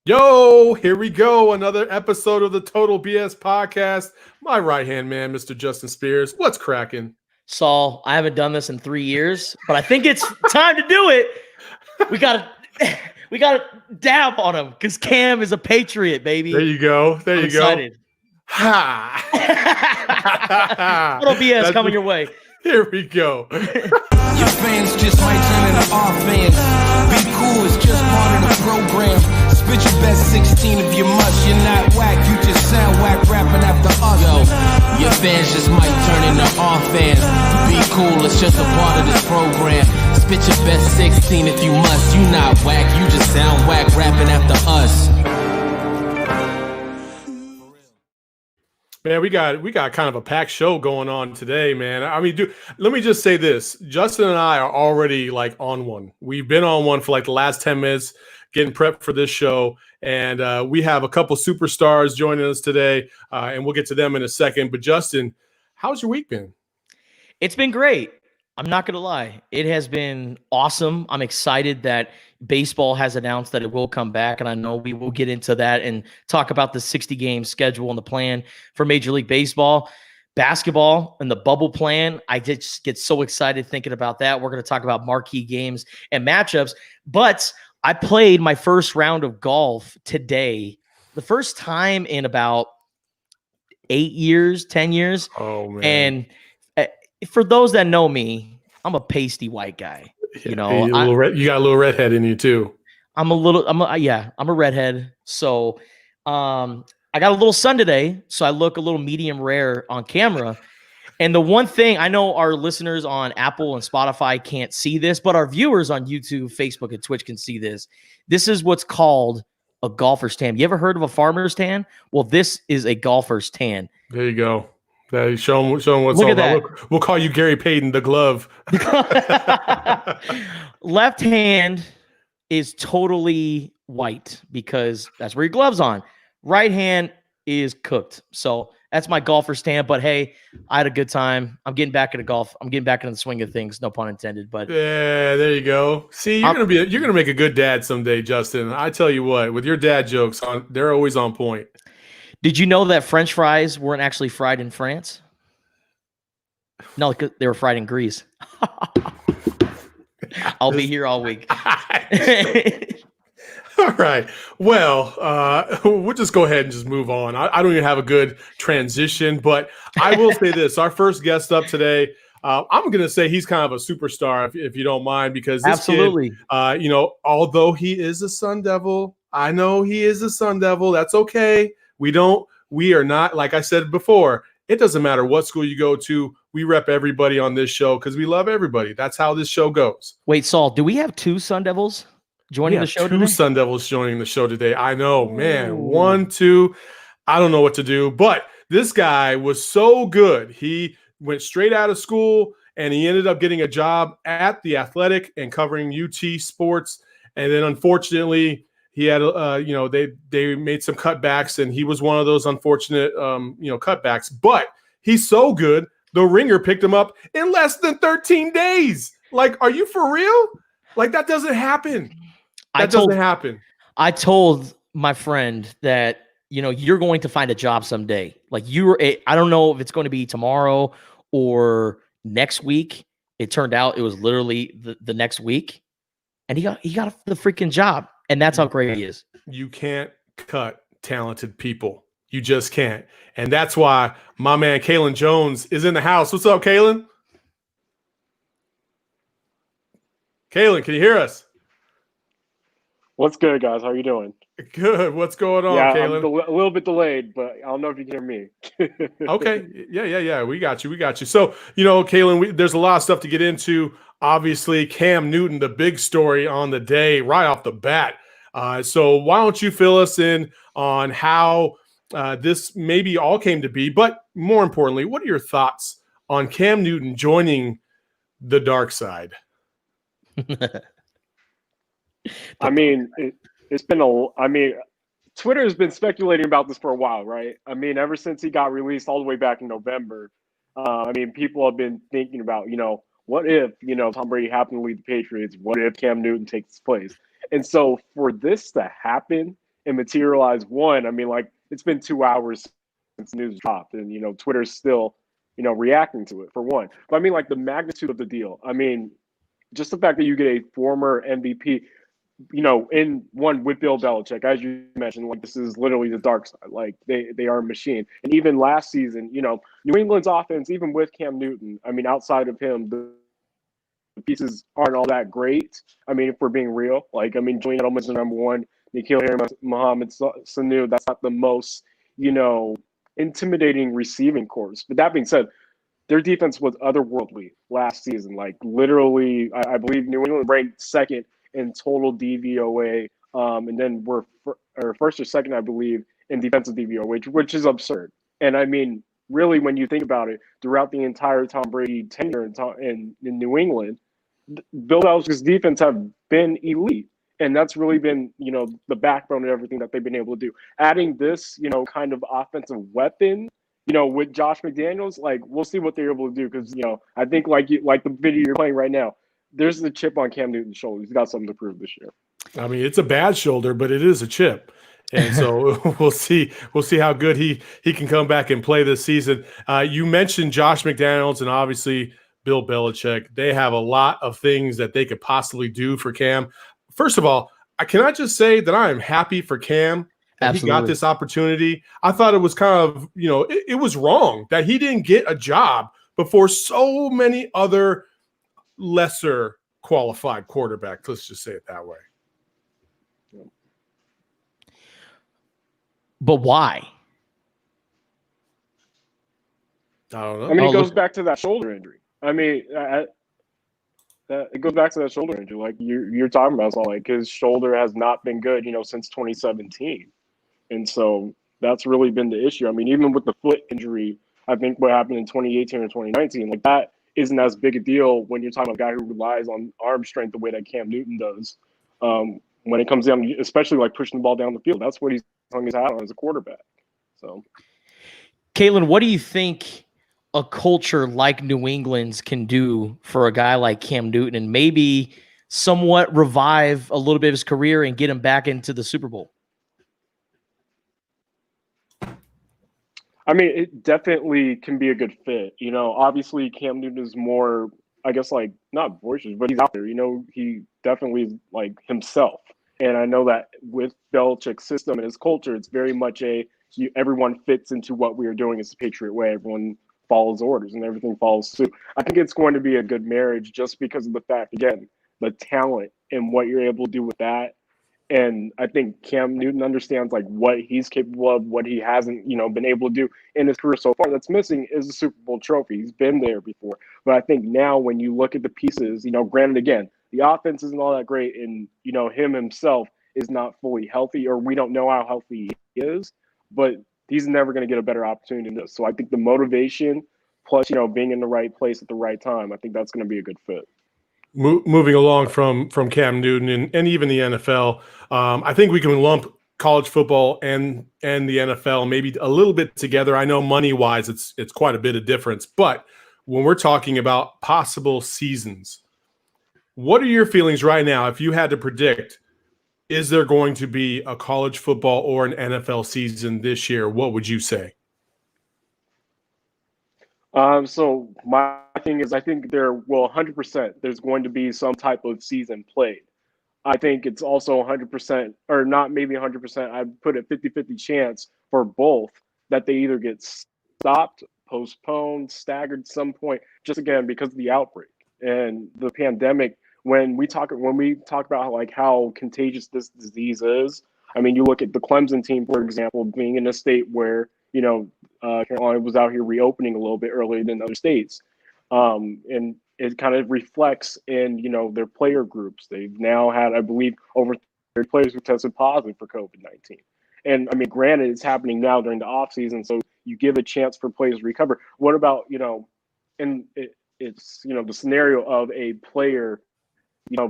Yo, here we go. Another episode of the Total BS podcast. My right-hand man, Mr. Justin Spears. What's cracking? Saul, I haven't done this in 3 years, but I think it's time to do it. We gotta dab on him because Cam is a Patriot, baby. There you go. I'm excited. Ha! Total BS coming your way. Here we go. Your fans just might turn into our fans. Be cool, it's just part of the program. Spit your best 16 if you must. You're not whack, you just sound whack rapping after us. Yo, your fans just might turn into our fans. Be cool, it's just a part of this program. Spit your best 16 if you must. You not whack, you just sound whack rapping after us. Man, we got kind of a packed show going on today, man. I mean, dude, let me just say this. Justin and I are already like on one. We've been on one for like the last 10 minutes, getting prepped for this show. And we have a couple superstars joining us today, and we'll get to them in a second. But Justin, how's your week been? It's been great. I'm not going to lie. It has been awesome. I'm excited that baseball has announced that it will come back, and I know we will get into that and talk about the 60-game schedule and the plan for Major League Baseball. Basketball and the bubble plan, I just get so excited thinking about that. We're going to talk about marquee games and matchups, but I played my first round of golf today, the first time in about 8 years, 10 years. Oh, man. And for those that know me, I'm a pasty white guy. You know, you got a little redhead in you too. I'm a redhead. So I got a little sun today, so I look a little medium rare on camera. And the one thing I know our listeners on Apple and Spotify can't see this, but our viewers on YouTube, Facebook, and Twitch can see this. This is what's called a golfer's tan. You ever heard of a farmer's tan? Well, this is a golfer's tan. There you go. Show them what's Look all at that. about. We'll call you Gary Payton, the glove. Left hand is totally white because that's where your glove's on. Right hand is cooked. So that's my golfer's tan. But hey, I had a good time. I'm getting back into golf. I'm getting back into the swing of things. No pun intended. But yeah, there you go. See, you're gonna make a good dad someday, Justin. I tell you what, with your dad jokes, they're always on point. Did you know that French fries weren't actually fried in France? No, they were fried in Greece. I'll be here all week. All right. Well, we'll just go ahead and just move on. I don't even have a good transition, but I will say this. Our first guest up today, I'm going to say he's kind of a superstar, if you don't mind, because this absolutely. Kid, although he is a Sun Devil, I know he is a Sun Devil. That's okay. We are not, like I said before, it doesn't matter what school you go to. We rep everybody on this show because we love everybody. That's how this show goes. Wait, Saul, do we have two Sun Devils joining the show today? Two Sun Devils joining the show today. I know, man. 1, 2. I don't know what to do, but this guy was so good. He went straight out of school and he ended up getting a job at The Athletic and covering UT sports. And then unfortunately, he had, they made some cutbacks, and he was one of those unfortunate, cutbacks. But he's so good, the Ringer picked him up in less than 13 days. Like, are you for real? Like, that doesn't happen. That doesn't happen. I told my friend that, you're going to find a job someday. Like, I don't know if it's going to be tomorrow or next week. It turned out it was literally the next week, and he got the freaking job. And that's how great he is. You can't cut talented people. You just can't. And that's why my man Kaelen Jones is in the house. What's up, Kaelen? Kaelen, can you hear us? What's good, guys? How are you doing? Good. What's going on, yeah, Kaelen? I'm a little bit delayed, but I don't know if you can hear me. Okay. Yeah. We got you. So, Kaelen, there's a lot of stuff to get into. Obviously, Cam Newton, the big story on the day right off the bat. So why don't you fill us in on how this maybe all came to be, but more importantly, what are your thoughts on Cam Newton joining the dark side? I mean, Twitter has been speculating about this for a while, right? I mean, ever since he got released all the way back in November, people have been thinking about, what if, Tom Brady happened to lead the Patriots? What if Cam Newton takes his place? And so for this to happen and materialize. One, I mean, like, it's been 2 hours since the news dropped, and Twitter's still reacting to it, for one. But I mean, like, the magnitude of the deal. I mean, just the fact that you get a former MVP, in one with Bill Belichick, as you mentioned, like, this is literally the dark side. Like, they are a machine. And even last season, New England's offense, even with Cam Newton, I mean, outside of him, the pieces aren't all that great. I mean, if we're being real, like, I mean, Julian Edelman's the number one, Nikhil Harry, Mohamed Sanu, that's not the most, intimidating receiving corps. But that being said, their defense was otherworldly last season. Like, literally, I believe New England ranked second in total DVOA, and then we're first or second, I believe, in defensive DVOA, which is absurd. And I mean, really, when you think about it, throughout the entire Tom Brady tenure in New England, Bill Belichick's defense have been elite. And that's really been, the backbone of everything that they've been able to do. Adding this, kind of offensive weapon, with Josh McDaniels, like, we'll see what they're able to do. Because, I think like the video you're playing right now, there's the chip on Cam Newton's shoulder. He's got something to prove this year. I mean, it's a bad shoulder, but it is a chip. And so we'll see how good he can come back and play this season. You mentioned Josh McDaniels and obviously Bill Belichick. They have a lot of things that they could possibly do for Cam. First of all, I cannot just say that I am happy for Cam that he got this opportunity. I thought it was kind of, it was wrong that he didn't get a job before so many other lesser qualified quarterbacks. Let's just say it that way. But why? I don't know. I mean, it goes back to that shoulder injury. I mean, it goes back to that shoulder injury. Like you're talking about, so like his shoulder has not been good, since 2017, and so that's really been the issue. I mean, even with the foot injury, I think what happened in 2018 or 2019, like that isn't as big a deal when you're talking about a guy who relies on arm strength the way that Cam Newton does. When it comes down, especially like pushing the ball down the field, that's what he's hung his hat on as a quarterback. So, Kaelen, what do you think a culture like New England's can do for a guy like Cam Newton and maybe somewhat revive a little bit of his career and get him back into the Super Bowl? I mean, it definitely can be a good fit. Obviously Cam Newton is more, I guess, like, not boisterous, but he's out there. He definitely is like himself. And I know that with Belichick's system and his culture, it's very much everyone fits into what we are doing as the Patriot way. Everyone follows orders and everything follows suit. I think it's going to be a good marriage just because of the fact, again, the talent and what you're able to do with that. And I think Cam Newton understands like what he's capable of, what he hasn't, been able to do in his career so far. That's missing is a Super Bowl trophy. He's been there before. But I think now when you look at the pieces, granted, again, the offense isn't all that great, and him himself is not fully healthy, or we don't know how healthy he is, but he's never going to get a better opportunity than this. So I think the motivation plus, being in the right place at the right time, I think that's going to be a good fit. Moving along from Cam Newton and even the NFL, I think we can lump college football and the NFL maybe a little bit together. I know money-wise it's quite a bit of difference, but when we're talking about possible seasons, what are your feelings right now if you had to predict, is there going to be a college football or an NFL season this year? What would you say? So my thing is, I think 100%, there's going to be some type of season played. I think it's also 100%, or not maybe 100%, I'd put a 50-50 chance for both that they either get stopped, postponed, staggered at some point, just again, because of the outbreak and the pandemic. When we talk about how contagious this disease is, I mean, you look at the Clemson team, for example, being in a state where, Carolina was out here reopening a little bit earlier than other states. And it kind of reflects in, their player groups. They've now had, I believe, over 30 players who tested positive for COVID-19. And I mean, granted, it's happening now during the off season, so you give a chance for players to recover. What about, it's the scenario of a player,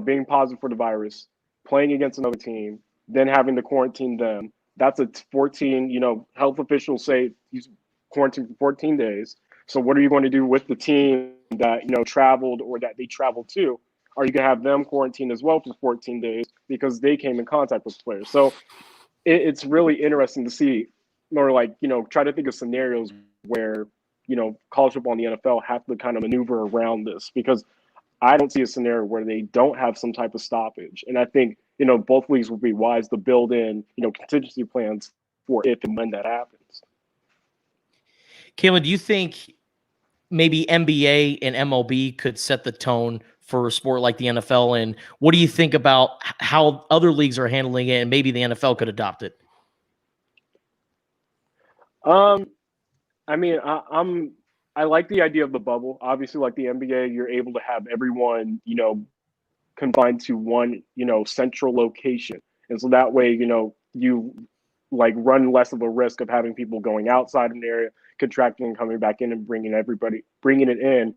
being positive for the virus, playing against another team, then having to quarantine them. That's a 14, health officials say he's quarantined for 14 days. So what are you going to do with the team that, traveled or that they traveled to? Are you going to have them quarantined as well for 14 days because they came in contact with players? So it's really interesting to see, or like, try to think of scenarios where, college football and the NFL have to kind of maneuver around this, because I don't see a scenario where they don't have some type of stoppage. And I think, both leagues would be wise to build in, contingency plans for if and when that happens. Kaelen, do you think maybe NBA and MLB could set the tone for a sport like the NFL? And what do you think about how other leagues are handling it, and maybe the NFL could adopt it? I mean, I like the idea of the bubble. Obviously, like the NBA, you're able to have everyone, confined to one, central location. And so that way, you like run less of a risk of having people going outside an area, contracting and coming back in and bringing it in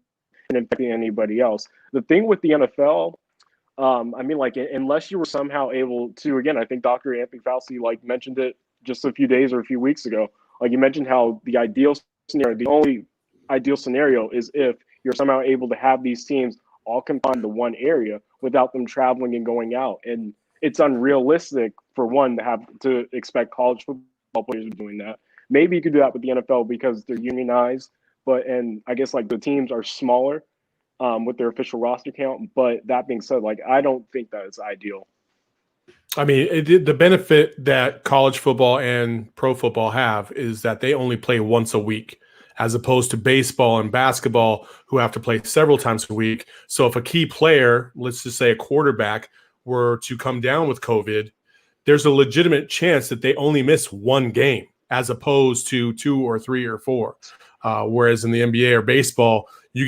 and infecting anybody else. The thing with the NFL, I mean, like, unless you were somehow able to, again, I think Dr. Anthony Fauci like mentioned it just a few days or a few weeks ago. Like, you mentioned how the only ideal scenario is if you're somehow able to have these teams all confined to one area without them traveling and going out. And it's unrealistic for one to expect college football players doing that. Maybe you could do that with the NFL because they're unionized, and I guess like the teams are smaller with their official roster count. But that being said, like, I don't think that it's ideal. I mean, the benefit that college football and pro football have is that they only play once a week, as opposed to baseball and basketball, who have to play several times a week. So if a key player, let's just say a quarterback, were to come down with COVID, there's a legitimate chance that they only miss one game, as opposed to 2 or 3 or 4. Whereas in the NBA or baseball, you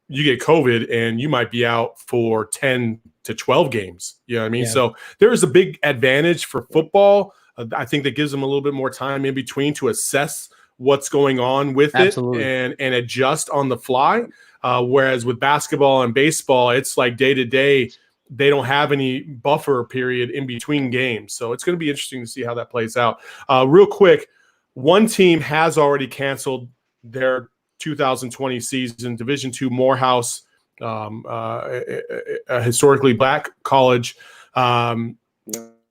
get COVID and you might be out for 10 to 12 games. You know what I mean? Yeah. So there is a big advantage for football. I think that gives them a little bit more time in between to assess what's going on with Absolutely. it and adjust on the fly. Whereas with basketball and baseball, it's like day to day. They don't have any buffer period in between games. So it's going to be interesting to see how that plays out. Real quick, one team has already canceled their 2020 season, Division II Morehouse, a historically black college. A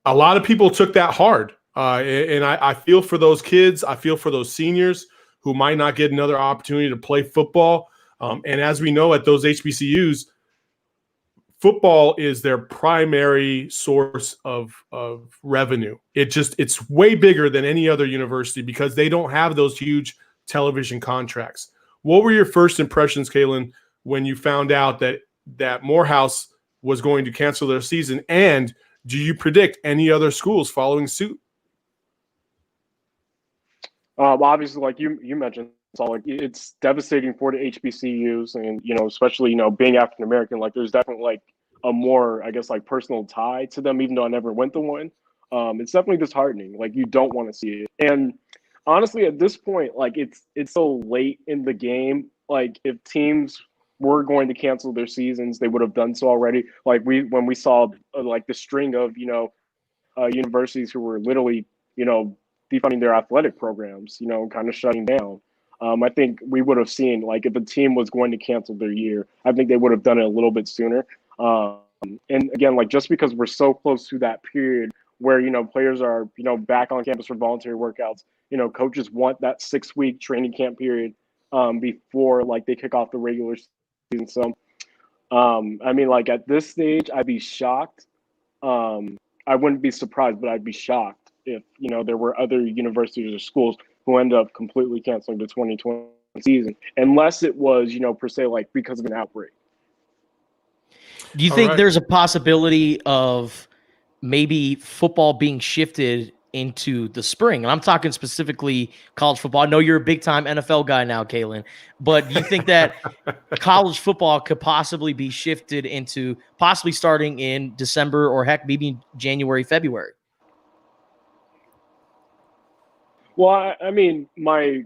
lot of people took that hard. And I feel for those kids. I feel for those seniors who might not get another opportunity to play football. And as we know at those HBCUs, football is their primary source of revenue. It's way bigger than any other university because they don't have those huge television contracts. What were your first impressions, Kaelen, when you found out that Morehouse was going to cancel their season? And do you predict any other schools following suit? Obviously, like you mentioned, it's devastating for the HBCUs, and especially being African American. Like, there's definitely like a more, I guess, like personal tie to them, even though I never went to one. It's definitely disheartening. Like, you don't want to see it. And honestly, at this point, like it's so late in the game. Like, if teams were going to cancel their seasons, they would have done so already. Like when we saw like the string of universities who were literally defunding their athletic programs, kind of shutting down. I think we would have seen, like, if a team was going to cancel their year, I think they would have done it a little bit sooner. And again, like, just because we're so close to that period where, players are, back on campus for voluntary workouts, coaches want that 6-week training camp period before, like, they kick off the regular season. So, I mean, like, at this stage, I'd be shocked. I wouldn't be surprised, but I'd be shocked if, there were other universities or schools who end up completely canceling the 2020 season, unless it was, per se, like, because of an outbreak. Do you think there's a possibility of maybe football being shifted into the spring? And I'm talking specifically college football. I know you're a big-time NFL guy now, Kaelen, but do you think that college football could possibly be shifted into possibly starting in December or heck, maybe January, February? Well, I mean, my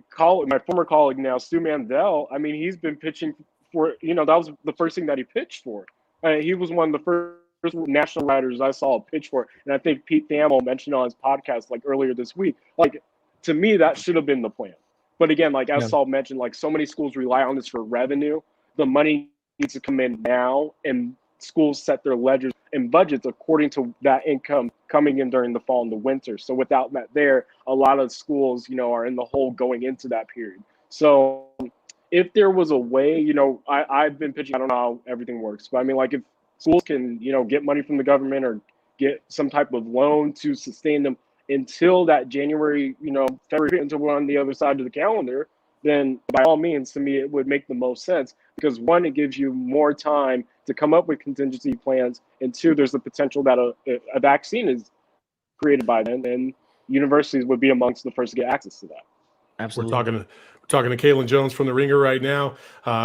former colleague now, Stu Mandel, I mean, he's been pitching for, that was the first thing that he pitched for. He was one of the first national writers I saw pitch for. And I think Pete Thamel mentioned on his podcast, like, earlier this week. Like, to me, that should have been the plan. But again, like, as Saul mentioned, like, so many schools rely on this for revenue. The money needs to come in now. And schools set their ledgers and budgets according to that income coming in during the fall and the winter. So without that there, a lot of schools, are in the hole going into that period. So if there was a way, I've been pitching, I don't know how everything works, but I mean, like if schools can, get money from the government or get some type of loan to sustain them until that January, February, until we're on the other side of the calendar, then by all means, to me, it would make the most sense because one, it gives you more time to come up with contingency plans, and two, there's the potential that a vaccine is created by then, and universities would be amongst the first to get access to that. Absolutely. We're talking to Kaelen Jones from The Ringer right now,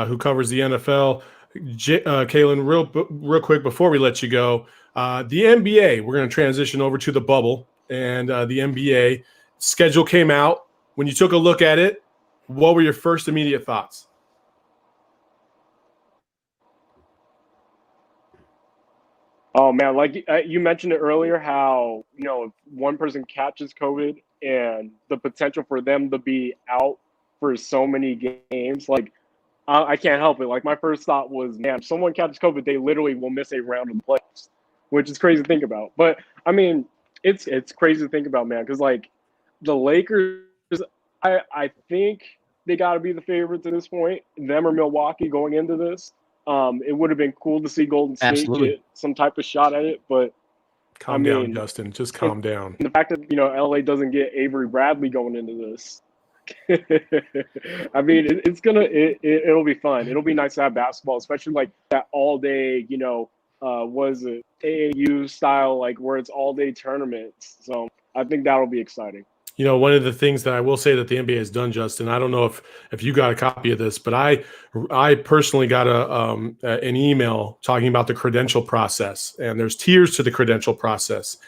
who covers the NFL. Kaelen, real quick before we let you go, the NBA, we're going to transition over to the bubble, and the NBA schedule came out. When you took a look at it, what were your first immediate thoughts? Oh man, like you mentioned it earlier, how if one person catches COVID and the potential for them to be out for so many games, like I can't help it. Like my first thought was, man, if someone catches COVID, they literally will miss a round of the playoffs, which is crazy to think about. But I mean, it's crazy to think about, man, because like the Lakers, I think they got to be the favorites at this point. Them or Milwaukee going into this. It would have been cool to see Golden State get some type of shot at it, but calm down, Justin. Just calm down. The fact that LA doesn't get Avery Bradley going into this, I mean, it'll be fun. It'll be nice to have basketball, especially like that all day. Was it AAU style, like where it's all day tournaments? So I think that'll be exciting. One of the things that I will say that the NBA has done, Justin, I don't know if you got a copy of this, but I personally got an email talking about the credential process, and there's tiers to the credential process.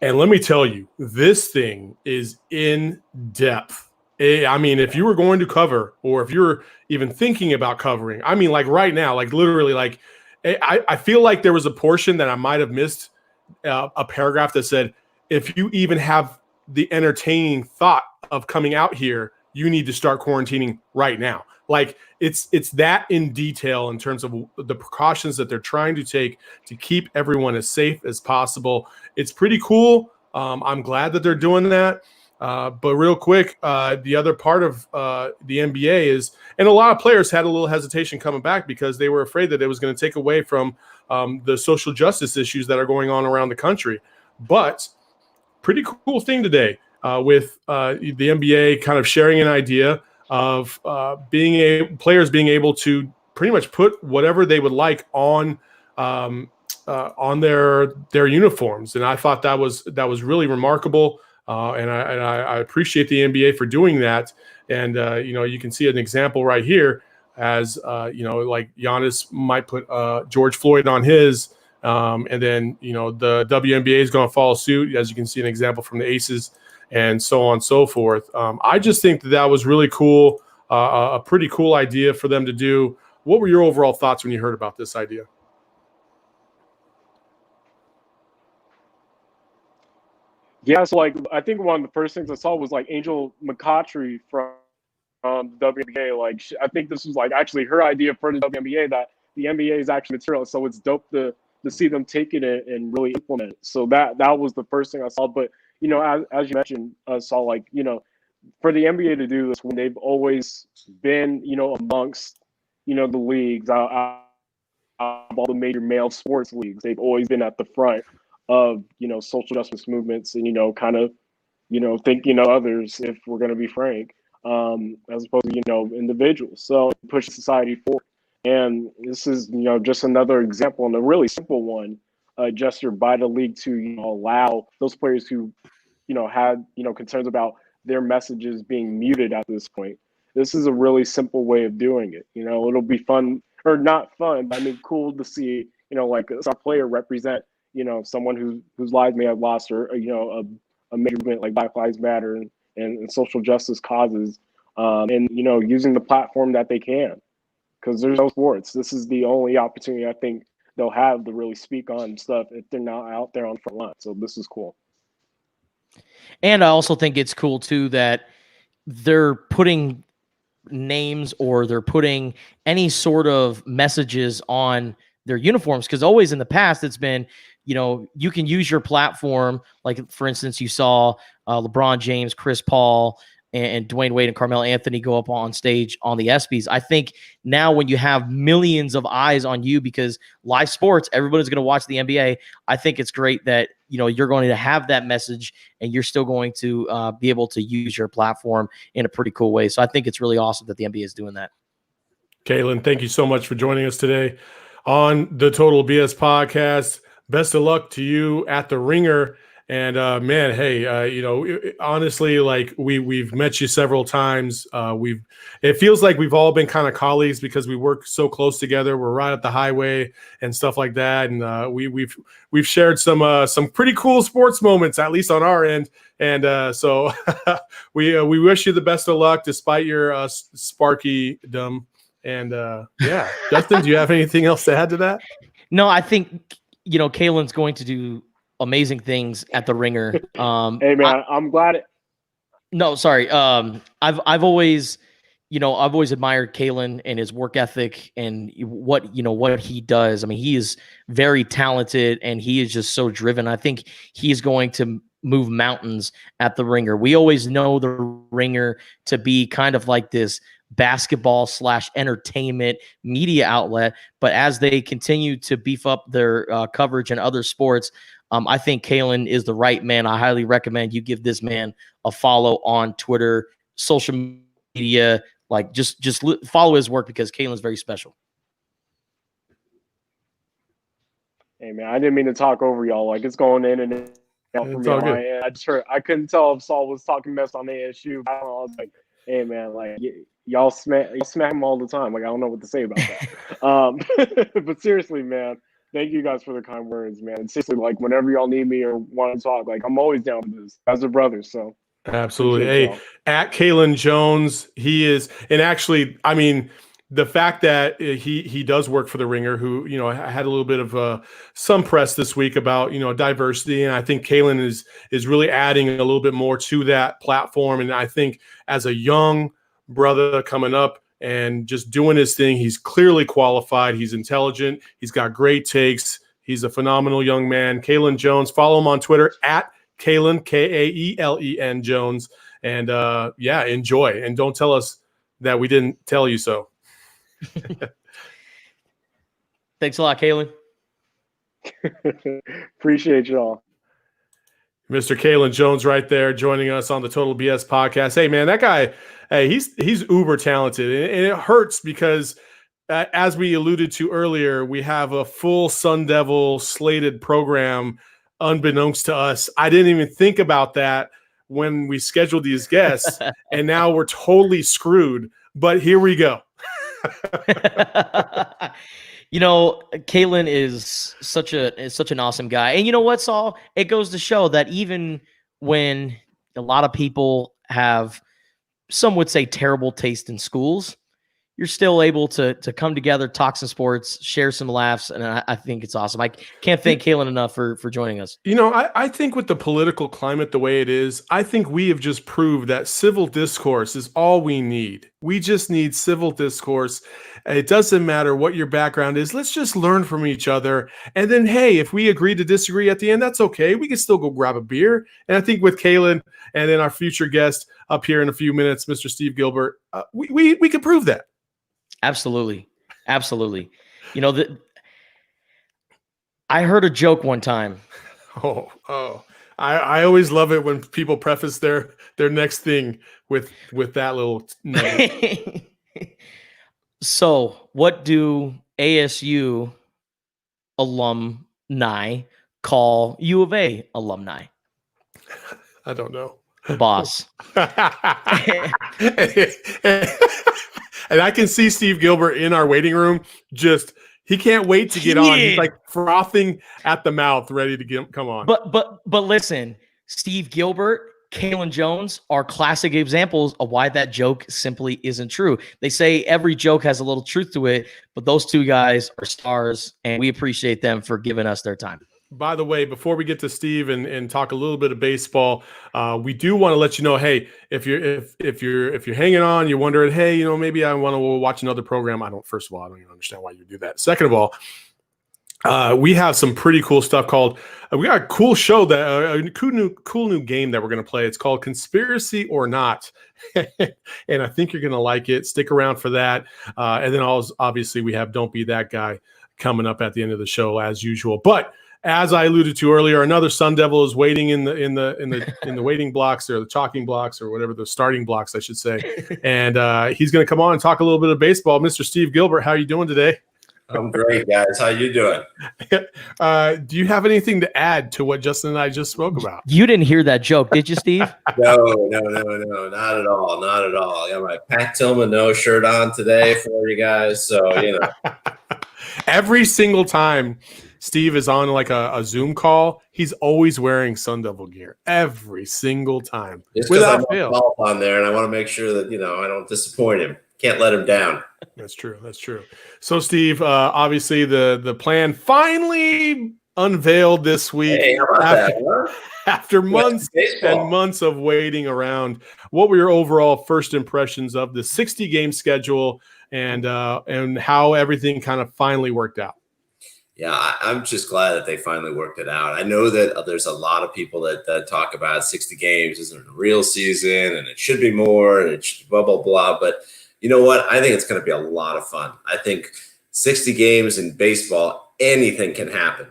And let me tell you, this thing is in depth. I mean, if you were going to cover, or if you're even thinking about covering, I mean, like right now, like literally, like I feel like there was a portion that I might have missed, a paragraph that said, if you even have the entertaining thought of coming out here, you need to start quarantining right now. Like it's that in detail in terms of the precautions that they're trying to take to keep everyone as safe as possible. It's pretty cool. I'm glad that they're doing that. But real quick, the other part of the NBA is, and a lot of players had a little hesitation coming back because they were afraid that it was going to take away from the social justice issues that are going on around the country. But pretty cool thing today with the NBA kind of sharing an idea of players being able to pretty much put whatever they would like on their uniforms, and I thought that was really remarkable, and I appreciate the NBA for doing that. And you can see an example right here as like Giannis might put George Floyd on his. And then, the WNBA is going to follow suit, as you can see an example from the Aces and so on and so forth. I just think that was really cool, a pretty cool idea for them to do. What were your overall thoughts when you heard about this idea? Yeah, so like I think one of the first things I saw was like Angel McCoughtry from the WNBA. Like I think this was like actually her idea for the WNBA, that the NBA is actually material. So it's dope to see them taking it and really implement it. So that was the first thing I saw. But as you mentioned, saw like for the NBA to do this when they've always been amongst the leagues, all the major male sports leagues, they've always been at the front of social justice movements and kind of thinking of others, if we're going to be frank, as opposed to individuals. So push society forward. And this is, just another example, and a really simple one, gesture by the league to, allow those players who, had, concerns about their messages being muted at this point. This is a really simple way of doing it. It'll be fun, or not fun, but I mean, cool to see, like a player represent, someone whose lives may have lost, or, a major movement like Black Lives Matter and social justice causes, and, using the platform that they can. Because there's no sports. This is the only opportunity I think they'll have to really speak on stuff if they're not out there on the front line. So this is cool. And I also think it's cool too that they're putting names, or they're putting any sort of messages on their uniforms, because always in the past it's been, you can use your platform. Like, for instance, you saw LeBron James, Chris Paul, and Dwayne Wade and Carmelo Anthony go up on stage on the ESPYs. I think now when you have millions of eyes on you, because live sports, everybody's going to watch the NBA. I think it's great that, you're going to have that message and you're still going to be able to use your platform in a pretty cool way. So I think it's really awesome that the NBA is doing that. Kaelen, thank you so much for joining us today on the Total BS podcast. Best of luck to you at the Ringer. And man, hey, honestly, like we've met you several times. It feels like we've all been kind of colleagues because we work so close together. We're right at the highway and stuff like that. And we've shared some pretty cool sports moments, at least on our end. And so we wish you the best of luck despite your sparky-dom. And yeah, Justin, do you have anything else to add to that? No, I think Kaelen's going to do amazing things at the Ringer. Hey man, I'm glad. No, sorry. I've always admired Kaelen and his work ethic and what he does. I mean, he is very talented and he is just so driven. I think he's going to move mountains at the Ringer. We always know the Ringer to be kind of like this basketball / entertainment media outlet, but as they continue to beef up their coverage in other sports, I think Kaelen is the right man. I highly recommend you give this man a follow on Twitter, social media. Like just follow his work because Kaelen's very special. Hey man, I didn't mean to talk over y'all. Like it's going in and out for me on my end. I couldn't tell if Saul was talking mess on ASU. I was like, hey man, like y'all smack him all the time. Like I don't know what to say about that. But seriously, man. Thank you guys for the kind words, man. And seriously, like whenever y'all need me or want to talk, like I'm always down for this as a brother. So absolutely. Hey, at Kaelen Jones, he is, and actually, I mean, the fact that he does work for the Ringer, who had a little bit of some press this week about diversity, and I think Kaelen is really adding a little bit more to that platform. And I think as a young brother coming up and just doing his thing, he's clearly qualified. He's intelligent. He's got great takes. He's a phenomenal young man. Kaelen Jones. Follow him on Twitter at Kaelen, Kaelen Jones. And yeah, enjoy. And don't tell us that we didn't tell you so. Thanks a lot, Kaelen. Appreciate y'all. Mr. Kaelen Jones right there joining us on the Total BS podcast. Hey, man, that guy, hey, he's uber talented. And it hurts because, as we alluded to earlier, we have a full Sun Devil slated program unbeknownst to us. I didn't even think about that when we scheduled these guests, and now we're totally screwed. But here we go. Kaelen is such an awesome guy. And you know what, Saul? It goes to show that even when a lot of people have, some would say, terrible taste in schools, you're still able to come together, talk some sports, share some laughs, and I think it's awesome. I can't thank Kaelen enough for joining us. I think with the political climate the way it is, I think we have just proved that civil discourse is all we need. We just need civil discourse. It doesn't matter what your background is. Let's just learn from each other. And then, hey, if we agree to disagree at the end, that's okay. We can still go grab a beer. And I think with Kaelen and then our future guest up here in a few minutes, Mr. Steve Gilbert, we can prove that. Absolutely. Absolutely. I heard a joke one time. I always love it when people preface their next thing with that little nugget. So, what do ASU alumni call U of A alumni? I don't know. Boss. And I can see Steve Gilbert in our waiting room. He can't wait to get on. He's like frothing at the mouth, ready to come on. But listen, Steve Gilbert, Kaelen Jones are classic examples of why that joke simply isn't true. They say every joke has a little truth to it, but those two guys are stars, and we appreciate them for giving us their time. By the way, before we get to Steve and talk a little bit of baseball, we do want to let you know, hey, if you're hanging on, you're wondering, hey, maybe I want to watch another program. First of all, I don't even understand why you do that. Second of all, we have some pretty cool stuff called. We got a cool show that a cool new game that we're going to play. It's called Conspiracy or Not, and I think you're going to like it. Stick around for that. And then obviously we have Don't Be That Guy coming up at the end of the show as usual. But as I alluded to earlier, another Sun Devil is waiting in the waiting blocks or the chalking blocks or whatever, the starting blocks, I should say. And he's going to come on and talk a little bit of baseball. Mr. Steve Gilbert, how are you doing today? I'm great, guys. How you doing? Do you have anything to add to what Justin and I just spoke about? You didn't hear that joke, did you, Steve? No, not at all, not at all. I got my Pat Tillman no shirt on today for you guys, so you know. Every single time Steve is on like a Zoom call, he's always wearing Sun Devil gear. Every single time, Just because I'm without fail. on there, and I want to make sure that I don't disappoint him. Can't let him down. That's true. That's true. So, Steve, obviously the plan finally unveiled this week. Hey, how about after months and months of waiting around. What were your overall first impressions of the 60-game schedule and how everything kind of finally worked out? Yeah, I'm just glad that they finally worked it out. I know that there's a lot of people that talk about 60 games isn't a real season and it should be more and it should blah, blah, blah. But you know what? I think it's going to be a lot of fun. I think 60 games in baseball, anything can happen.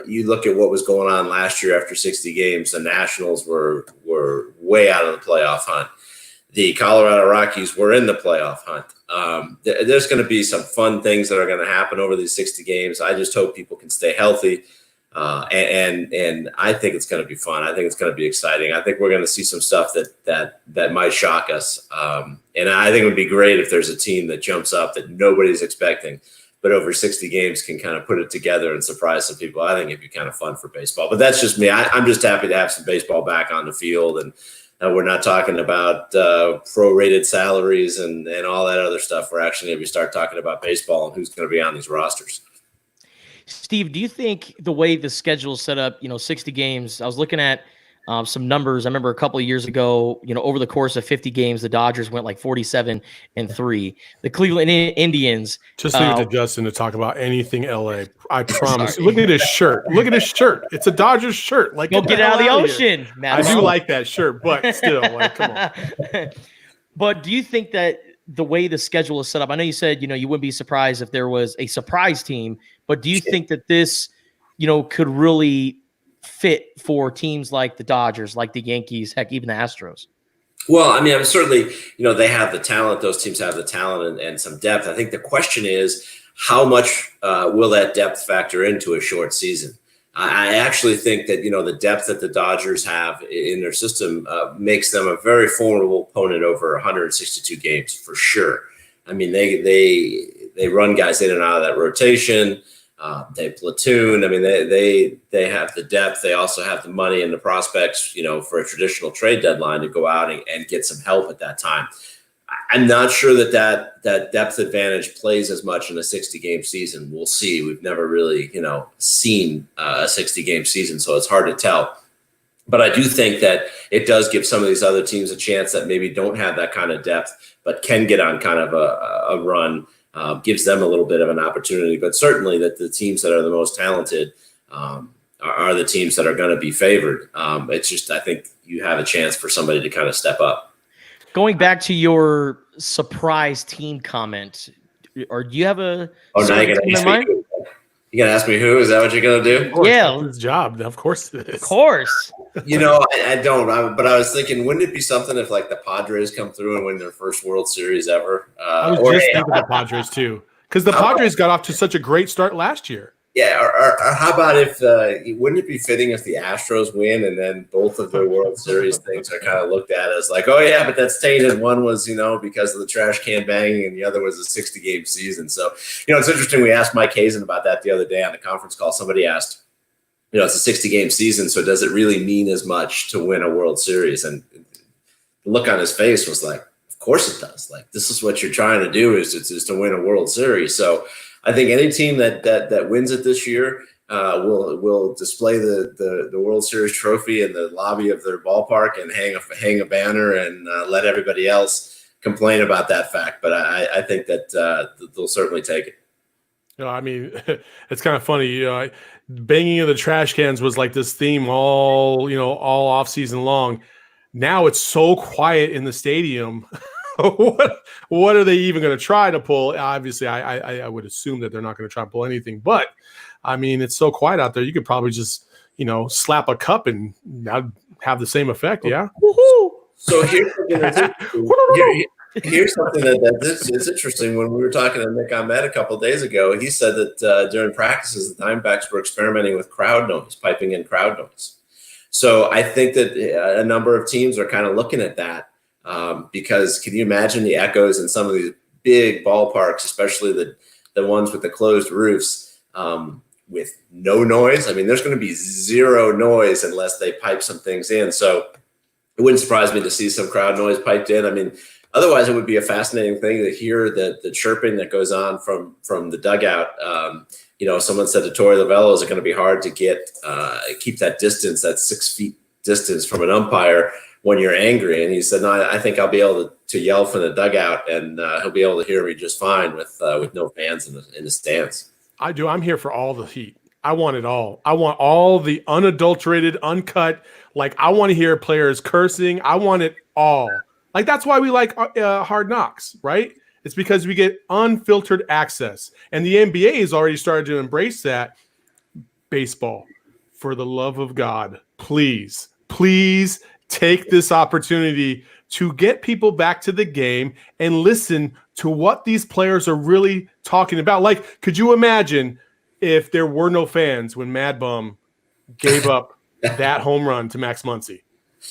You look at what was going on last year after 60 games, the Nationals were way out of the playoff hunt. The Colorado Rockies were in the playoff hunt. There's going to be some fun things that are going to happen over these 60 games. I just hope people can stay healthy. And I think it's going to be fun. I think it's going to be exciting. I think we're going to see some stuff that might shock us. And I think it would be great if there's a team that jumps up that nobody's expecting, but over 60 games can kind of put it together and surprise some people. I think it'd be kind of fun for baseball, but that's just me. I'm just happy to have some baseball back on the field, and we're not talking about prorated salaries and all that other stuff. We're actually going to start talking about baseball and who's going to be on these rosters. Steve, do you think the way the schedule is set up, 60 games, I was looking at some numbers. I remember a couple of years ago, over the course of 50 games, the Dodgers went like 47-3. The Cleveland Indians. Just leave it to Justin to talk about anything LA. I promise. Look at his shirt. Look at his shirt. It's a Dodgers shirt. Like, go get it out of the ocean, man. I do like that shirt, but still, like, come on. But do you think that the way the schedule is set up, I know you said, you wouldn't be surprised if there was a surprise team, but do you think that this, could really fit for teams like the Dodgers, like the Yankees, heck, even the Astros? Well, I mean, I'm certainly, they have the talent. Those teams have the talent and some depth. I think the question is, how much will that depth factor into a short season? I actually think that, the depth that the Dodgers have in their system makes them a very formidable opponent over 162 games for sure. I mean, they run guys in and out of that rotation. They platoon. I mean, they have the depth. They also have the money and the prospects, for a traditional trade deadline to go out and get some help at that time. I'm not sure that depth advantage plays as much in a 60-game season. We'll see. We've never really, seen a 60-game season, so it's hard to tell. But I do think that it does give some of these other teams a chance that maybe don't have that kind of depth, but can get on kind of a run. Gives them a little bit of an opportunity, but certainly that the teams that are the most talented are the teams that are going to be favored. It's just, I think you have a chance for somebody to kind of step up. Going back to your surprise team comment, or do you have a now you're going to ask me who? Is that what you're going to do? Yeah. That's his job. Of course it is. Of course. I don't. But I was thinking, wouldn't it be something if like the Padres come through and win their first World Series ever? I was just thinking the Padres too, because the Padres got off to such a great start last year. Yeah. Or how about if wouldn't it be fitting if the Astros win and then both of their World Series things are kind of looked at as like, oh yeah, but that's tainted. One was because of the trash can banging, and the other was a 60-game season. So it's interesting. We asked Mike Hazen about that the other day on the conference call. Somebody asked, it's a 60-game season, so does it really mean as much to win a World Series? And the look on his face was like, of course it does. Like, this is what you're trying to do is to win a World Series. So I think any team that wins it this year will display the World Series trophy in the lobby of their ballpark and hang a banner and let everybody else complain about that fact. But I think that they'll certainly take it. I mean, it's kind of funny. Banging of the trash cans was like this theme all off season long. Now it's so quiet in the stadium. what are they even going to try to pull? Obviously, I would assume that they're not going to try to pull anything. But I mean, it's so quiet out there. You could probably just slap a cup and that'd have the same effect. Yeah. So here's something that's interesting. When we were talking to Nick Ahmed a couple of days ago, he said that during practices, the Diamondbacks were experimenting with crowd noise, piping in crowd noise. So I think that a number of teams are kind of looking at that because can you imagine the echoes in some of these big ballparks, especially the ones with the closed roofs with no noise? I mean, there's going to be zero noise unless they pipe some things in. So it wouldn't surprise me to see some crowd noise piped in. I mean, otherwise it would be a fascinating thing to hear the chirping that goes on from the dugout. Someone said to Torey Lovello, is it going to be hard to keep that distance, that 6 feet distance from an umpire when you're angry? And he said, no, I think I'll be able to yell from the dugout and he'll be able to hear me just fine with no fans in the stands. I do. I'm here for all the heat. I want it all. I want all the unadulterated, uncut. Like, I want to hear players cursing. I want it all. Like, that's why we like Hard Knocks, right? It's because we get unfiltered access. And the NBA has already started to embrace that. Baseball, for the love of God, please take this opportunity to get people back to the game and listen to what these players are really talking about. Like, could you imagine if there were no fans when Mad Bum gave up that home run to Max Muncy?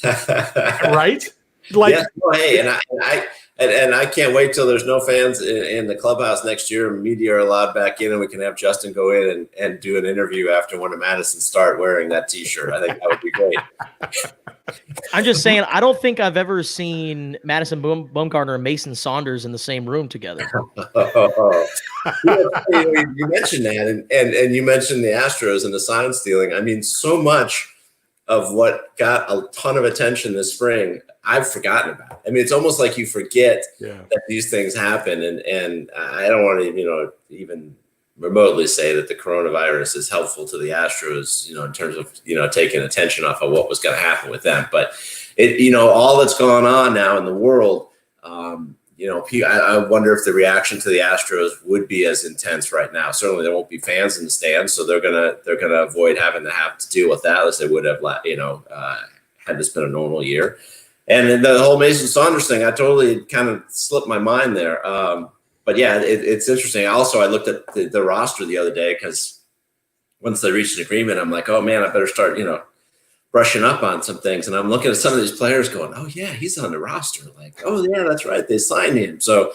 Right? Like, yes, well, hey, and I can't wait till there's no fans in the clubhouse next year. Media are allowed back in, and we can have Justin go in and do an interview after one of Madison start wearing that T-shirt. I think that would be great. I'm just saying, I don't think I've ever seen Madison Bumgarner and Mason Saunders in the same room together. You mentioned that, and you mentioned the Astros and the sign stealing. I mean, so much of what got a ton of attention this spring, I've forgotten about. I mean, it's almost like you forget that these things happen, and I don't want to, even remotely say that the coronavirus is helpful to the Astros, in terms of, taking attention off of what was going to happen with them. But it, all that's going on now in the world, I wonder if the reaction to the Astros would be as intense right now. Certainly, there won't be fans in the stands, so they're gonna avoid having to deal with that as they would have, had this been a normal year. And the whole Mason Saunders thing, I totally kind of slipped my mind there. But yeah, it's interesting. Also, I looked at the roster the other day because once they reached an agreement, I'm like, oh man, I better start, brushing up on some things. And I'm looking at some of these players going, oh yeah, he's on the roster. Like, oh yeah, that's right, they signed him. So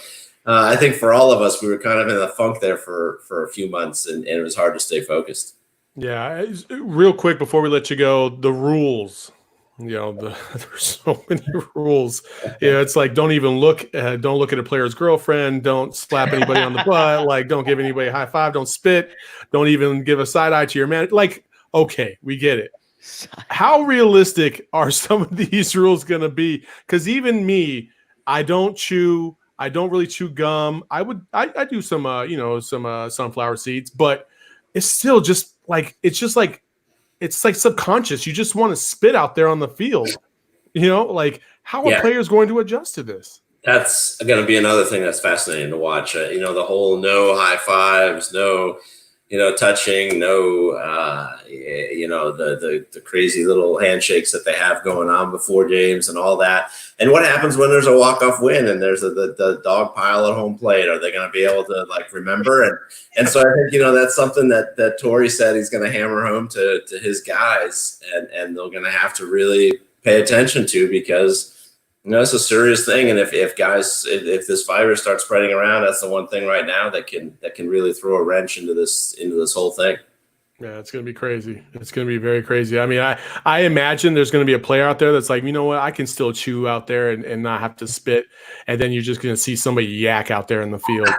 I think for all of us, we were kind of in a funk there for a few months, and it was hard to stay focused. Yeah, real quick before we let you go, the rules. There's so many rules. It's like don't look at a player's girlfriend, don't slap anybody on the butt, like don't give anybody a high five, don't spit, don't even give a side eye to your man. Like, okay, we get it. How realistic are some of these rules going to be? Because even me, I don't really chew gum. I do some sunflower seeds, but it's still just like it's like subconscious. You just want to spit out there on the field. Like how are players going to adjust to this? That's going to be another thing that's fascinating to watch. The whole no high fives, no, touching, no, the crazy little handshakes that they have going on before games and all that. And what happens when there's a walk-off win and there's the dog pile at home plate? Are they going to be able to remember? And so I think, that's something that Torey said he's going to hammer home to his guys, and they're going to have to really pay attention to, because it's a serious thing. And if this virus starts spreading around, that's the one thing right now that can really throw a wrench into this whole thing. Yeah, it's going to be crazy. It's going to be very crazy. I mean, I imagine there's going to be a player out there that's like, you know what, I can still chew out there and not have to spit. And then you're just going to see somebody yak out there in the field.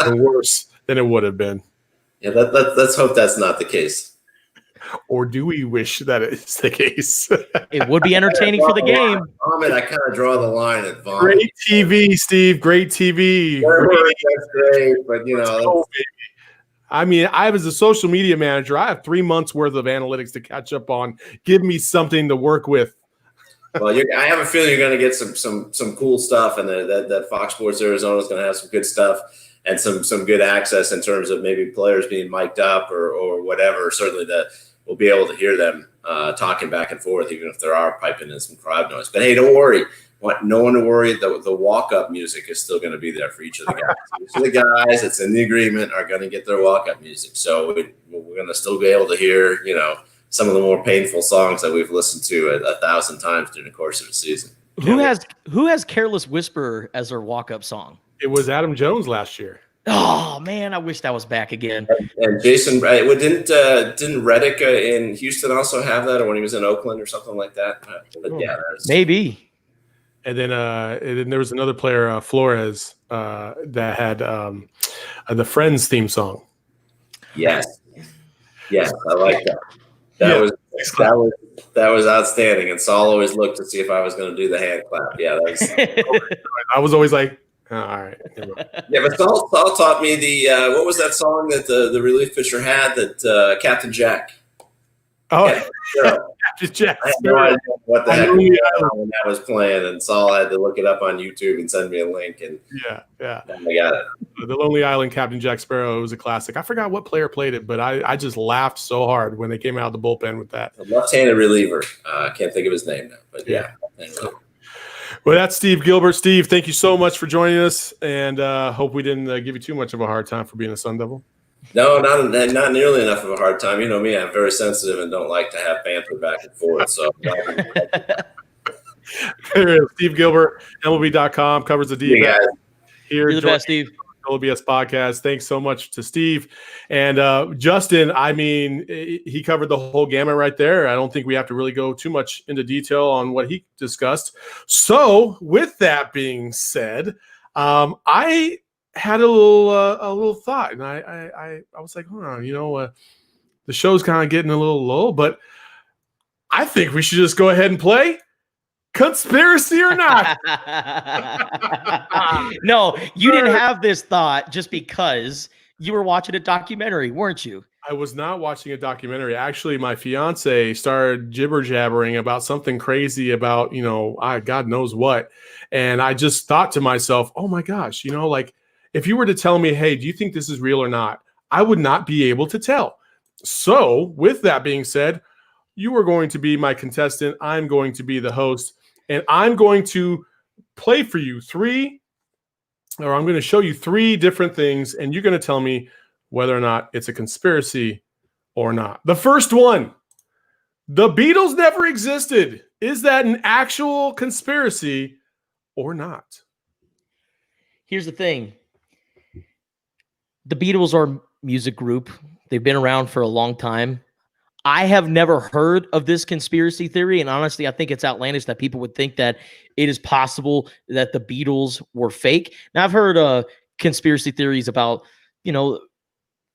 Even worse than it would have been. Yeah, let's hope that's not the case. Or do we wish that it's the case? It would be entertaining for the game. Vomit, I kind of draw the line at vomit. Great TV, Steve. Great TV. That's great, but I mean, I was a social media manager. I have 3 months worth of analytics to catch up on. Give me something to work with. Well, I have a feeling you're going to get some cool stuff, and that Fox Sports Arizona is going to have some good stuff and some good access in terms of maybe players being mic'd up or whatever. Certainly that we'll be able to hear them talking back and forth, even if there are piping in some crowd noise. But hey, don't worry. No one to worry. The walk-up music is still going to be there for each of the guys. Each of the guys that's in the agreement are going to get their walk-up music. So we're going to still be able to hear, some of the more painful songs that we've listened to 1,000 times during the course of the season. Who has Careless Whisper as their walk-up song? It was Adam Jones last year. Oh man, I wish that was back again. And Jason, didn't Reddick in Houston also have that, or when he was in Oakland or something like that? But yeah, maybe. And then there was another player, Flores, that had the Friends theme song. Yes, I like that. That was outstanding. And Saul always looked to see if I was going to do the hand clap. Yeah, that was. I was always like, oh, all right. Yeah, but Saul taught me the what was that song that the relief pitcher had that Captain Jack. Oh, yeah, Captain Jack. I had no idea what the heck when that was playing, and Saul had to look it up on YouTube and send me a link. And yeah, I got it. The Lonely Island, Captain Jack Sparrow. It was a classic. I forgot what player played it, but I just laughed so hard when they came out of the bullpen with that. The left-handed reliever. I can't think of his name now, but yeah. Anyway. Well, that's Steve Gilbert. Steve, thank you so much for joining us, and hope we didn't give you too much of a hard time for being a Sun Devil. No, not nearly enough of a hard time. You know me, I'm very sensitive and don't like to have banter back and forth. So, Steve Gilbert, MLB.com, covers the D-backs. Here, you're the best, Steve. Total BS podcast. Thanks so much to Steve. And Justin, I mean, he covered the whole gamut right there. I don't think we have to really go too much into detail on what he discussed. So with that being said, I had a little thought, and I was like, hold on, the show's kind of getting a little low, but I think we should just go ahead and play Conspiracy or Not. No, you didn't have this thought just because you were watching a documentary, weren't you? I was not watching a documentary. Actually, my fiance started jibber-jabbering about something crazy about, God knows what. And I just thought to myself, oh my gosh, like, if you were to tell me, hey, do you think this is real or not? I would not be able to tell. So with that being said, you are going to be my contestant. I'm going to be the host, and I'm going to play for you I'm going to show you 3 different things, and you're going to tell me whether or not it's a conspiracy or not. The first one, the Beatles never existed. Is that an actual conspiracy or not? Here's the thing. The Beatles are a music group. They've been around for a long time. I have never heard of this conspiracy theory, and honestly, I think it's outlandish that people would think that it is possible that the Beatles were fake. Now, I've heard conspiracy theories about,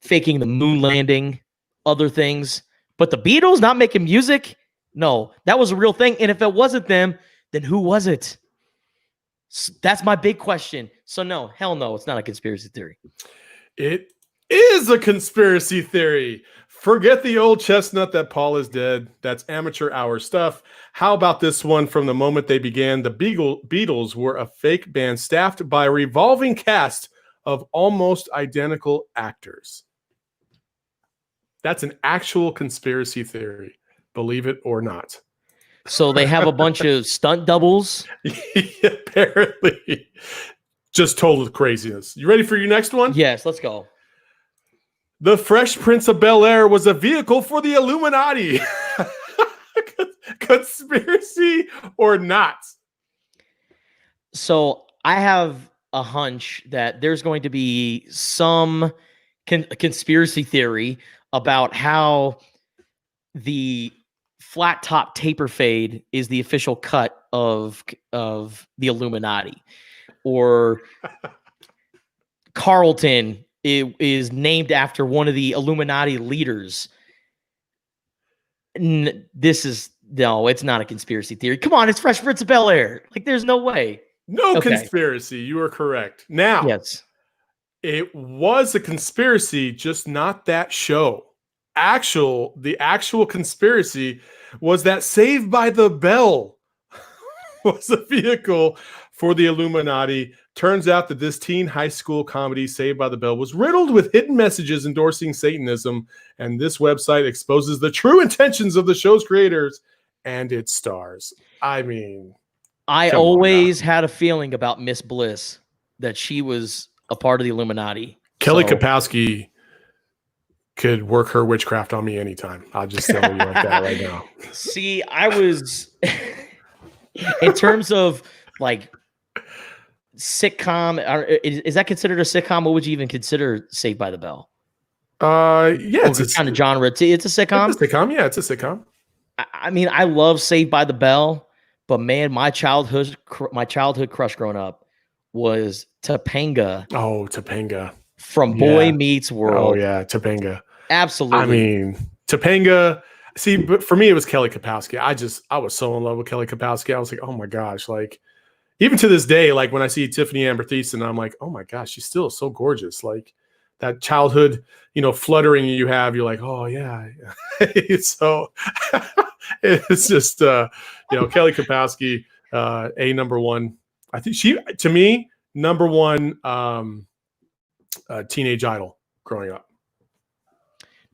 faking the moon landing, other things, but the Beatles not making music? No, that was a real thing, and if it wasn't them, then who was it? That's my big question. So no, hell no, it's not a conspiracy theory. It is a conspiracy theory. Forget the old chestnut that Paul is dead. That's amateur hour stuff. How about this one? From the moment they began, the Beatles were a fake band staffed by a revolving cast of almost identical actors. That's an actual conspiracy theory, believe it or not. So they have a bunch of stunt doubles? Apparently. Just total craziness. You ready for your next one? Yes, let's go. The Fresh Prince of Bel-Air was a vehicle for the Illuminati. Conspiracy or not? So I have a hunch that there's going to be some conspiracy theory about how the flat top taper fade is the official cut of the Illuminati. Or Carlton is named after one of the Illuminati leaders. It's not a conspiracy theory. Come on, it's Fresh Prince of Bel-Air. Like, there's no way. No conspiracy. You are correct. Now, yes. It was a conspiracy, just not that show. The actual conspiracy was that Saved by the Bell was a vehicle for the Illuminati. Turns out that this teen high school comedy, Saved by the Bell, was riddled with hidden messages endorsing Satanism, and this website exposes the true intentions of the show's creators and its stars. I mean, I always had a feeling about Miss Bliss that she was a part of the Illuminati. Kelly Kapowski could work her witchcraft on me anytime. I'll just tell you like that right now. See, I was in terms of like sitcom. Is that considered a sitcom? What would you even consider Saved by the Bell? Yeah, it's kind of genre. It's a sitcom. It's a sitcom. Yeah, it's a sitcom. I mean, I love Saved by the Bell, but man, my childhood crush growing up was Topanga. Oh, Topanga from Boy Meets World. Oh yeah, Topanga. Absolutely. I mean, Topanga. See, but for me, it was Kelly Kapowski. I was so in love with Kelly Kapowski. I was like, oh my gosh, like even to this day, like when I see Tiffany Amber Thiessen, I'm like, oh my gosh, she's still so gorgeous. Like that childhood, fluttering you have, you're like, oh yeah. So it's just, Kelly Kapowski, a number one. I think she, to me, number one teenage idol growing up.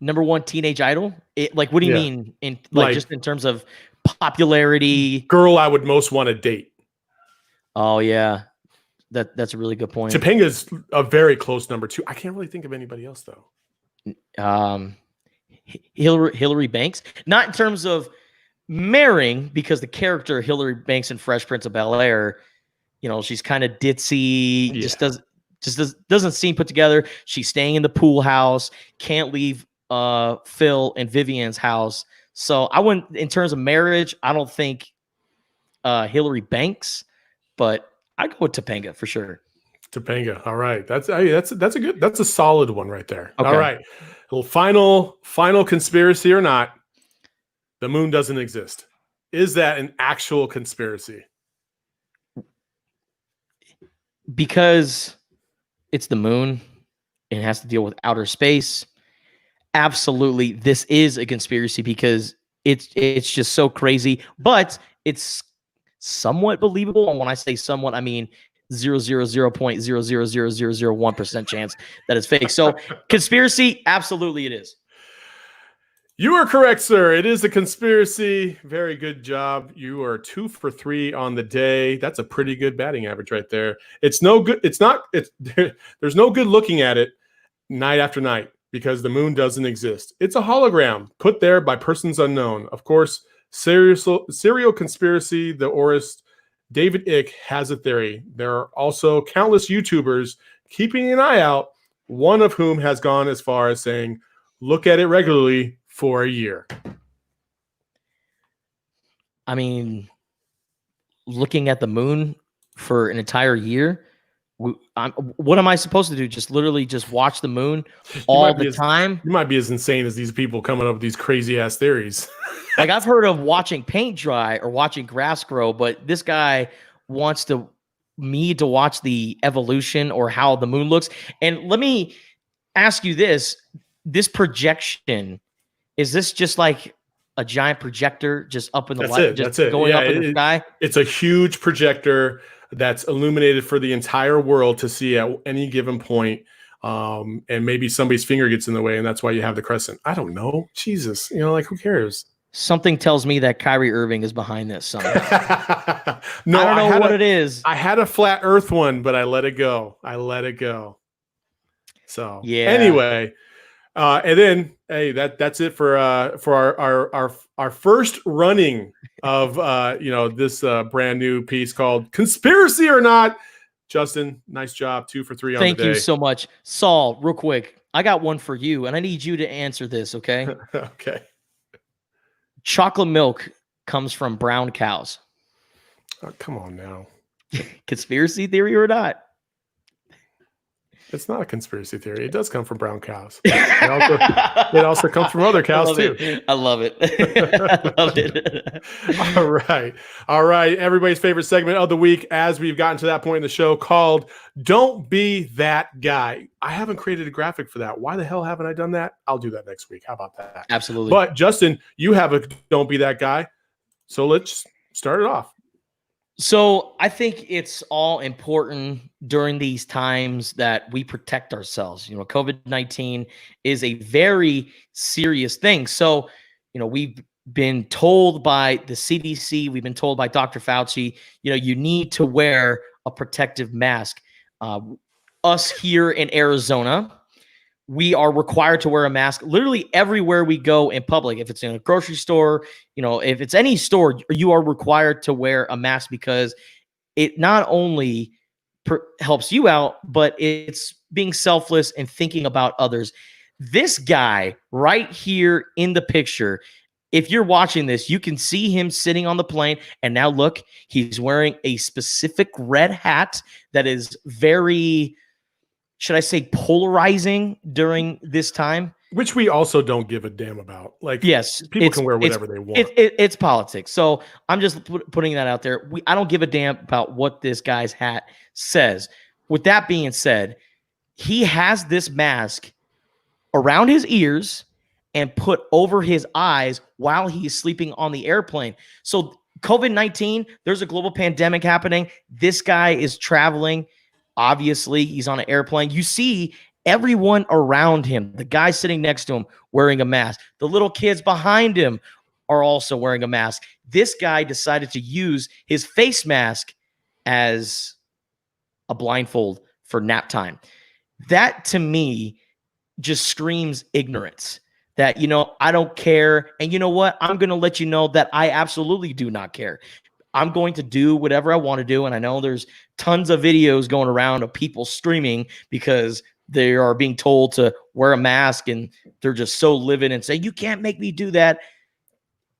Number one teenage idol? What do you mean? In just in terms of popularity? Girl I would most want to date. Oh yeah. That's a really good point. Topanga's a very close number two. I can't really think of anybody else though. Hillary Banks. Not in terms of marrying, because the character Hillary Banks in Fresh Prince of Bel-Air, she's kind of ditzy, doesn't seem put together. She's staying in the pool house, can't leave Phil and Vivian's house. So I wouldn't, in terms of marriage, I don't think Hillary Banks, but I go with Topanga for sure. Topanga. All right. That's a solid one right there. Okay. All right. Well, final conspiracy or not, the moon doesn't exist. Is that an actual conspiracy? Because it's the moon, it has to deal with outer space. Absolutely, this is a conspiracy because it's just so crazy, but it's somewhat believable. And when I say somewhat, I mean 0.0000001% chance that it's fake. So conspiracy, absolutely it is. You are correct, sir. It is a conspiracy. Very good job. You are 2 for 3 on the day. That's a pretty good batting average right there. It's no good. There's no good looking at it night after night because the moon doesn't exist. It's a hologram put there by persons unknown. Of course, serial conspiracy, the aurist David Icke has a theory. There are also countless YouTubers keeping an eye out, one of whom has gone as far as saying, look at it regularly for a year. I mean, looking at the moon for an entire year, what am I supposed to do? Just literally just watch the moon all the time? You might be as insane as these people coming up with these crazy ass theories. Like I've heard of watching paint dry or watching grass grow, but this guy wants me to watch the evolution or how the moon looks. And let me ask you this projection, is this just like a giant projector just up in the light, just going up in the sky? It's a huge projector that's illuminated for the entire world to see at any given point. And maybe somebody's finger gets in the way, and that's why you have the crescent. I don't know. Jesus, who cares? Something tells me that Kyrie Irving is behind this somehow. No, I don't know what it is. I had a flat Earth one, but I let it go. So yeah. Anyway, and then hey, that's it for our first running of this brand new piece called "Conspiracy or Not." Justin, nice job, 2 for 3 on the day. Thank you so much, Saul. Real quick, I got one for you, and I need you to answer this. Okay. Okay. Chocolate milk comes from brown cows. Oh, come on now. Conspiracy theory or not? It's not a conspiracy theory. It does come from brown cows. It also comes from other cows too. I love it. I love it. All right. Everybody's favorite segment of the week, as we've gotten to that point in the show, called "Don't Be That Guy." I haven't created a graphic for that. Why the hell haven't I done that? I'll do that next week. How about that? Absolutely. But Justin, you have a "Don't Be That Guy," so let's start it off. So I think it's all important during these times that we protect ourselves. COVID-19 is a very serious thing. So, we've been told by the CDC, we've been told by Dr. Fauci, you need to wear a protective mask. Us here in Arizona, we are required to wear a mask literally everywhere we go in public. If it's in a grocery store, if it's any store, you are required to wear a mask because it not only helps you out, but it's being selfless and thinking about others. This guy right here in the picture, if you're watching this, you can see him sitting on the plane. And now look, he's wearing a specific red hat that is very, should I say, polarizing during this time? Which we also don't give a damn about. Like, yes, people can wear whatever they want. It's politics. So I'm just putting that out there. I don't give a damn about what this guy's hat says. With that being said, he has this mask around his ears and put over his eyes while he's sleeping on the airplane. So COVID-19, there's a global pandemic happening. This guy is traveling. Obviously, he's on an airplane. You see everyone around him, the guy sitting next to him wearing a mask. The little kids behind him are also wearing a mask. This guy decided to use his face mask as a blindfold for nap time. That, to me, just screams ignorance. That, I don't care. And you know what? I'm going to let you know that I absolutely do not care. I'm going to do whatever I want to do. And I know there's tons of videos going around of people streaming because they are being told to wear a mask and they're just so livid and say, you can't make me do that.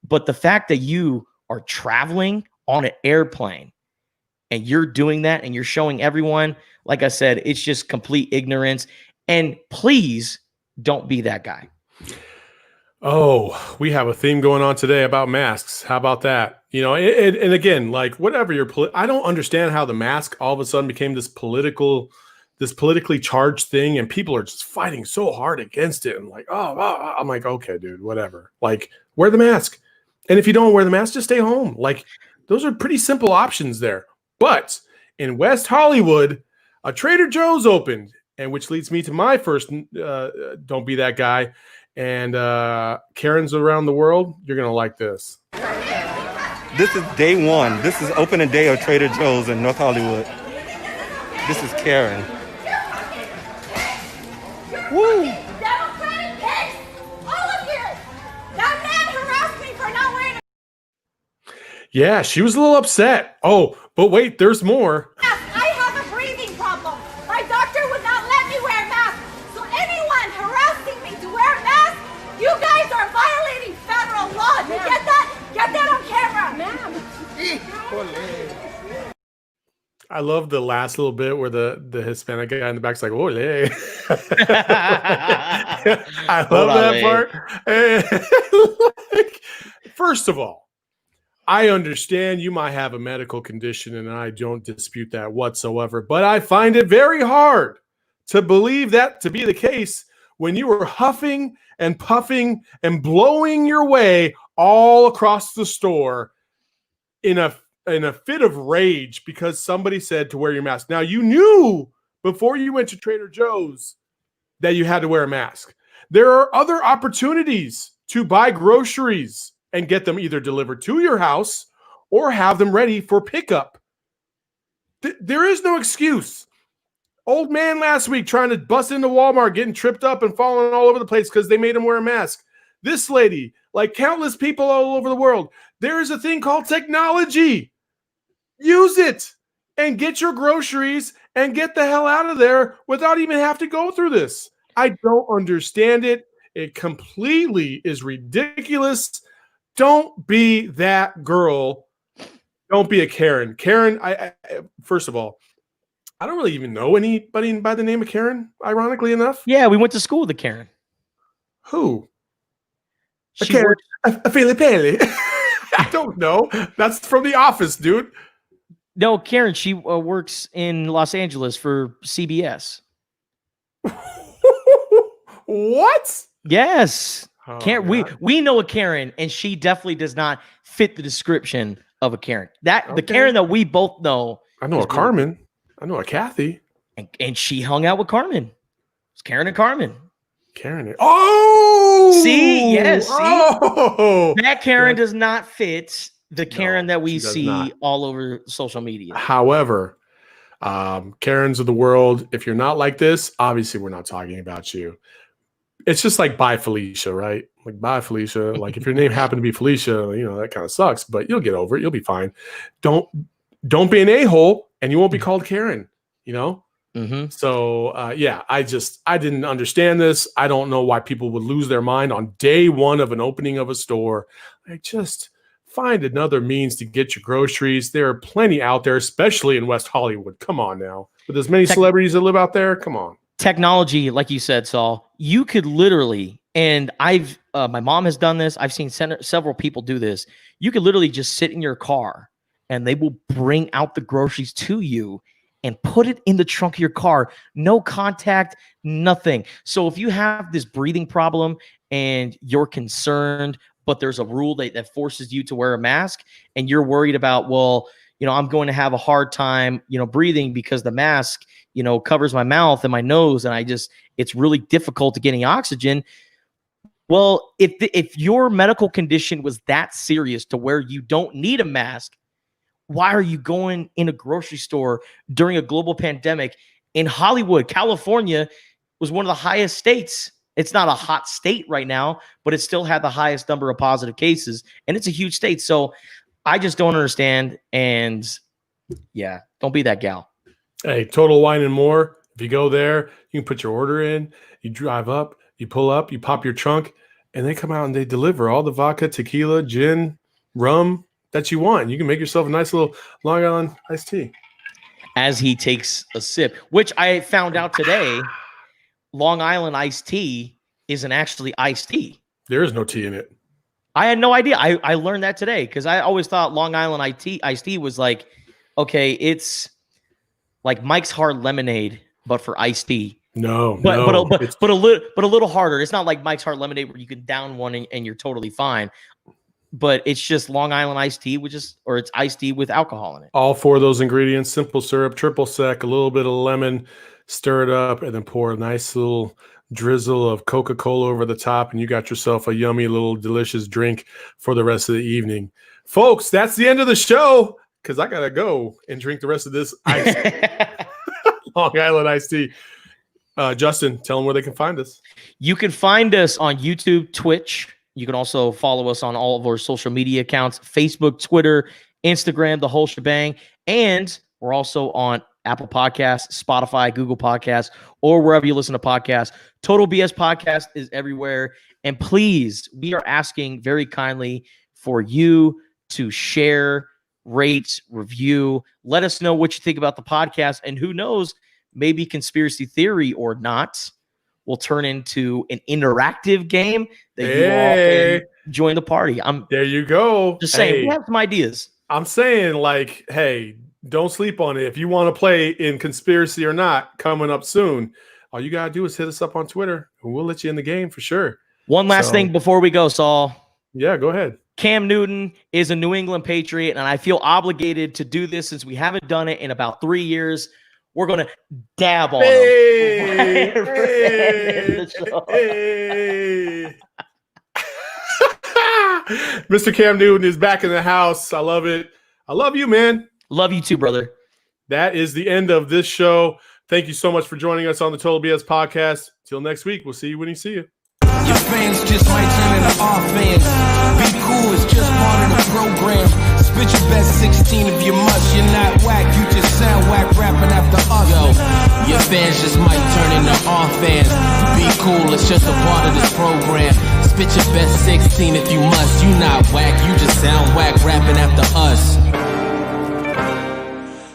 But the fact that you are traveling on an airplane and you're doing that and you're showing everyone, like I said, it's just complete ignorance. And please don't be that guy. Oh, we have a theme going on today about masks. How about that? And again, like, whatever I don't understand how the mask all of a sudden became this politically charged thing, and people are just fighting so hard against it. And like, I'm like, okay, dude, whatever. Like, wear the mask. And if you don't wear the mask, just stay home. Like, those are pretty simple options there. But in West Hollywood, a Trader Joe's opened, and which leads me to my first don't be that guy. And Karen's around the world, you're going to like this. This is day one. This is opening day of Trader Joe's in North Hollywood. This is Karen. Woo! Democratic pigs! All of you! That man harassed me for not wearing a Yeah, she was a little upset. Oh, but wait, there's more. mask. I have a breathing problem. My doctor would not let me wear a mask. So anyone harassing me to wear a mask, you guys are violating federal law. You get that? Get that on camera. Ma'am. I love the last little bit where the Hispanic guy in the back's like, "Ole." I love that part. Like, first of all, I understand you might have a medical condition, and I don't dispute that whatsoever. But I find it very hard to believe that to be the case when you were huffing and puffing and blowing your way all across the store in a fit of rage because somebody said to wear your mask. Now, you knew before you went to Trader Joe's that you had to wear a mask. There are other opportunities to buy groceries and get them either delivered to your house or have them ready for pickup. There is no excuse. Old man last week trying to bust into Walmart, getting tripped up and falling all over the place because they made him wear a mask. This lady, like countless people all over the world, there is a thing called technology. Use it and get your groceries and get the hell out of there without even have to go through this. I don't understand it. It completely is ridiculous. Don't be that girl. Don't be a Karen. Karen, I first of all, I don't really even know anybody by the name of Karen, ironically enough. Yeah, we went to school with the Karen. Who? She Karen. works- A Filipelli. I don't know. That's from The Office, dude. No, Karen, she works in Los Angeles for CBS. What? Yes. Oh, Karen, God. we know a Karen, and she definitely does not fit the description of a Karen. The Okay. Karen that we both know. I know a Carmen. I know a Kathy. And she hung out with Carmen. It's Karen and Carmen. Karen. Oh! See? Yes. See? Oh! That Karen does not fit the Karen that we she does see not. all over social media. However, Karens of the world, if you're not like this, obviously we're not talking about you. It's just like bye Felicia, right? Like bye Felicia. Like if your name happened to be Felicia, you know, that kind of sucks, but you'll get over it. You'll be fine. Don't be an a-hole and you won't be called Karen, you know? Mm-hmm. So yeah, I didn't understand this. I don't know why people would lose their mind on day one of an opening of a store. Like just find another means to get your groceries. There are plenty out there, especially in West Hollywood. Come on now. With as many celebrities that live out there, come on. Technology, like you said, Saul, you could literally, and my mom has done this. I've seen several people do this. You could literally just sit in your car and they will bring out the groceries to you and put it in the trunk of your car. No contact, nothing. So if you have this breathing problem and you're concerned, but there's a rule that forces you to wear a mask and you're worried about, well, you know, I'm going to have a hard time, you know, breathing because the mask, you know, covers my mouth and my nose. And it's really difficult to getting oxygen. Well, if your medical condition was that serious to where you don't need a mask, why are you going in a grocery store during a global pandemic? In Hollywood, California was one of the highest states. It's not a hot state right now, but it still had the highest number of positive cases. And it's a huge state. So I just don't understand. And yeah, don't be that gal. Hey, Total Wine and More. If you go there, you can put your order in, you drive up, you pull up, you pop your trunk, and they come out and they deliver all the vodka, tequila, gin, rum that you want. You can make yourself a nice little Long Island iced tea. As he takes a sip, which I found out today, Long Island iced tea isn't actually iced tea. There is no tea in it. I had no idea. I learned that today because I always thought Long Island iced tea was like, okay, it's like Mike's Hard Lemonade, but for iced tea. No, but a little harder. It's not like Mike's Hard Lemonade where you can down one and you're totally fine. But it's just Long Island iced tea, or it's iced tea with alcohol in it. All four of those ingredients: simple syrup, triple sec, a little bit of lemon, stir it up, and then pour a nice little drizzle of Coca-Cola over the top, and you got yourself a yummy little delicious drink for the rest of the evening. Folks, that's the end of the show because I gotta go and drink the rest of this Long Island iced tea. Justin, tell them where they can find us. You can find us on YouTube, Twitch. You can also follow us on all of our social media accounts, Facebook, Twitter, Instagram, the whole shebang. And we're also on Apple Podcasts, Spotify, Google Podcasts, or wherever you listen to podcasts. Total BS Podcast is everywhere. And please, we are asking very kindly for you to share, rate, review. Let us know what you think about the podcast. And who knows, maybe conspiracy theory or not will turn into an interactive game that you all can join the party. There you go. Just saying, we have some ideas. I'm saying, like, hey, don't sleep on it. If you want to play in conspiracy or not, coming up soon, all you got to do is hit us up on Twitter, and we'll let you in the game for sure. One last thing before we go, Saul. Yeah, go ahead. Cam Newton is a New England Patriot, and I feel obligated to do this since we haven't done it in about 3 years. We're going to dab on him. Mr. Cam Newton is back in the house. I love it. I love you, man. Love you too, brother. That is the end of this show. Thank you so much for joining us on the Total BS Podcast. Till next week, we'll see you when you see you. Your fans just might turn into our fans. Be cool, it's just part of the program. Spit your best 16 if you must. You're not whack, you just sound whack rapping after us. Yo, your fans just might turn into our fans. Be cool, it's just a part of this program. Spit your best 16 if you must. You not whack, you just sound whack rapping after us.